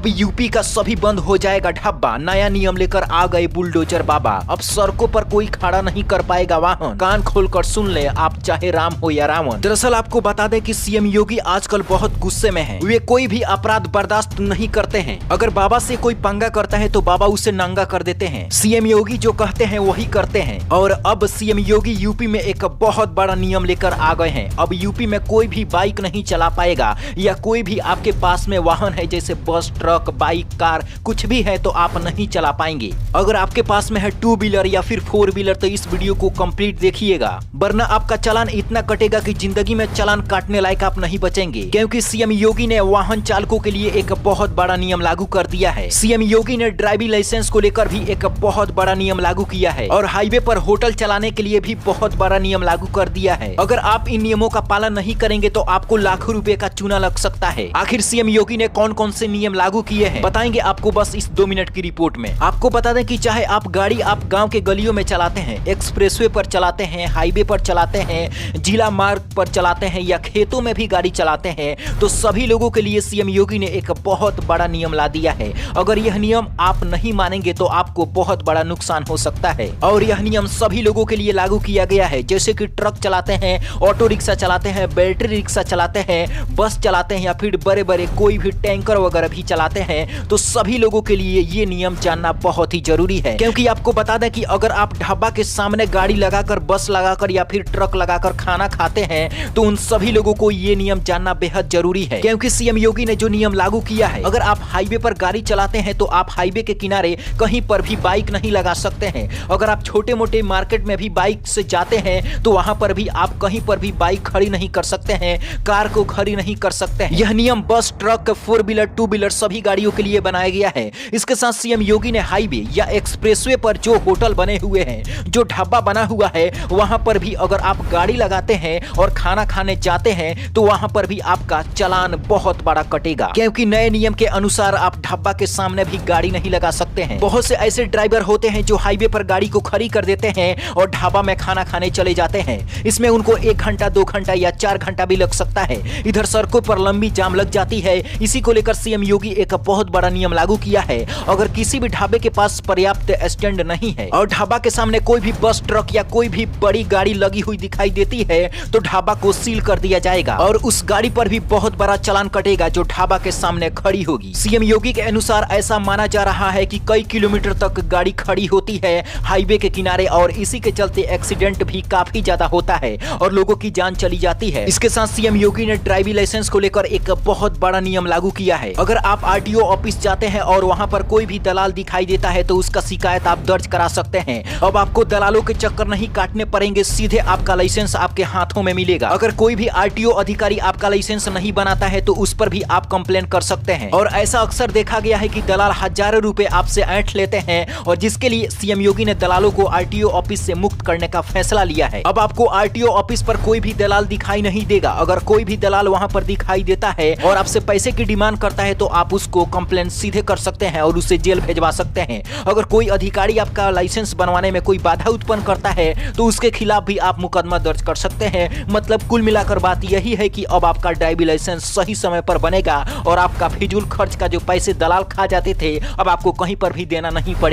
अब यूपी का सभी बंद हो जाएगा ढाबा, नया नियम लेकर आ गए बुलडोजर बाबा। अब सड़कों पर कोई खड़ा नहीं कर पाएगा वाहन। कान खोलकर सुन ले, आप चाहे राम हो या रावण। दरअसल आपको बता दें कि सीएम योगी आजकल बहुत गुस्से में हैं। वे कोई भी अपराध बर्दाश्त नहीं करते हैं। अगर बाबा से कोई पंगा करता है तो बाबा उसे नंगा कर देते हैं। सीएम योगी जो कहते हैं वही करते हैं। और अब सीएम योगी यूपी में एक बहुत बड़ा नियम लेकर आ गए हैं। अब यूपी में कोई भी बाइक नहीं चला पाएगा, या कोई भी आपके पास में वाहन है जैसे बस, ट्रक, बाइक, कार कुछ भी है तो आप नहीं चला पाएंगे। अगर आपके पास में है 2 व्हीलर या फिर 4 व्हीलर तो इस वीडियो को कंप्लीट देखिएगा, वरना आपका चालान इतना कटेगा कि जिंदगी में चालान काटने लायक आप नहीं बचेंगे। क्योंकि सीएम योगी ने वाहन चालकों के लिए एक बहुत बड़ा नियम लागू कर दिया है। सीएम योगी ने ड्राइविंग लाइसेंस को लेकर भी एक बहुत बड़ा नियम लागू किया है और हाईवे पर होटल चलाने के लिए भी बहुत बड़ा नियम लागू कर दिया है। अगर आप इन नियमों का पालन नहीं करेंगे तो आपको लाखों रुपए का चूना लग सकता है। आखिर सीएम योगी ने कौन कौन से नियम लागू किए हैं बताएंगे आपको बस इस 2 मिनट की रिपोर्ट में। आपको बता दें कि चाहे आप गाड़ी आप गांव के गलियों में चलाते हैं, एक्सप्रेसवे पर चलाते हैं, हाईवे पर चलाते हैं, जिला मार्ग पर चलाते हैं या खेतों में भी गाड़ी चलाते हैं, तो सभी लोगों के लिए सीएम योगी ने एक बहुत बड़ा नियम ला दिया है। अगर यह नियम आप नहीं मानेंगे तो आपको बहुत बड़ा नुकसान हो सकता है। और यह नियम सभी लोगों के लिए लागू किया गया है, जैसे कि ट्रक चलाते हैं, ऑटो रिक्शा चलाते हैं, बैटरी रिक्शा चलाते हैं, बस चलाते हैं या फिर बड़े बड़े कोई भी टैंकर वगैरह भी चलाते हैं, तो सभी लोगों के लिए ये नियम जानना बहुत ही जरूरी है। क्योंकि आपको बता दें कि अगर आप ढाबा के सामने गाड़ी लगाकर, बस लगाकर या फिर ट्रक लगाकर खाना खाते हैं तो उन सभी लोगों को ये नियम जानना बेहद जरूरी है। क्योंकि सीएम योगी ने जो नियम लागू किया है, अगर आप हाईवे पर गाड़ी चलाते हैं तो आप हाईवे के किनारे कहीं पर भी बाइक नहीं लगा सकते हैं। अगर आप छोटे मोटे मार्केट में भी बाइक से जाते हैं तो वहां पर भी आप कहीं पर भी बाइक खड़ी नहीं कर सकते हैं, कार को खड़ी नहीं कर सकते हैं। यह नियम बस, ट्रक, 4 व्हीलर, 2 व्हीलर सभी गाड़ियों के लिए बनाया गया है। इसके साथ सीएम योगी ने हाईवे या एक्सप्रेसवे पर जो होटल बने हुए हैं, जो ढाबा बना हुआ है, वहां पर भी अगर आप गाड़ी लगाते हैं और खाना खाने जाते हैं तो वहां पर भी आपका चालान बहुत बड़ा कटेगा। क्योंकि नए नियम के अनुसार आप ढाबा के सामने भी गाड़ी नहीं लगा सकते हैं। बहुत से ऐसे ड्राइवर होते हैं जो हाईवे पर गाड़ी को खड़ी कर देते हैं और ढाबा में खाना खाने चले जाते हैं। इसमें उनको 1 घंटा, 2 घंटा या 4 घंटा भी लग सकता है। इधर सड़कों पर लंबी जाम लग जाती है। इसी को लेकर सीएम योगी एक बहुत बड़ा नियम लागू किया है। अगर किसी भी ढाबे के पास पर्याप्त स्टैंड नहीं है और ढाबा के सामने कोई भी बस, ट्रक या कोई भी बड़ी गाड़ी लगी हुई दिखाई देती है तो ढाबा को सील कर दिया जाएगा और उस गाड़ी पर भी बहुत बड़ा चालान कटेगा जो ढाबा के सामने खड़ी होगी। सीएम योगी के अनुसार ऐसा माना जा रहा है कि कई किलोमीटर तक गाड़ी खड़ी होती है हाईवे के किनारे और इसी के चलते एक्सीडेंट भी काफी ज्यादा होता है और लोगों की जान चली जाती है। इसके साथ सीएम योगी ने ड्राइविंग लाइसेंस को लेकर एक बहुत बड़ा नियम लागू किया है। अगर आप आरटीओ ऑफिस जाते हैं और वहां पर कोई भी दलाल दिखाई देता है तो उसका शिकायत आप दर्ज करा सकते हैं। अब आपको दलालों के चक्कर नहीं काटने पड़ेंगे, सीधे आपका लाइसेंस आपके हाथों में मिलेगा। अगर कोई भी आरटीओ अधिकारी आपका लाइसेंस नहीं बनाता है तो उस पर भी आप कंप्लेन कर सकते हैं। और ऐसा अक्सर देखा गया है कि दलाल हजारों रुपए आपसे ऐंठ लेते हैं और जिसके लिए सीएम योगी ने दलालों को आरटीओ ऑफिस से मुक्त करने का फैसला लिया है। अब आपको आरटीओ ऑफिस पर कोई भी दलाल दिखाई नहीं देगा। अगर कोई भी दलाल वहां पर दिखाई देता है और आपसे पैसे की डिमांड करता है तो आप उसको कंप्लेन सीधे कर सकते हैं और उसे जेल भेजवा सकते हैं। अगर कोई अधिकारी आपका लाइसेंस बनवाने में कोई बाधा उत्पन्न करता है तो उसके खिलाफ भी आप मुकदमा दर्ज कर सकते हैं। मतलब कुल मिलाकर बात यही है कि अब आपका ड्राइविंग लाइसेंस सही समय पर बनेगा और आपका फिजूल खर्च का जो पैसे दलाल खा जाते थे अब आपको कहीं पर भी देना नहीं पड़ेगा।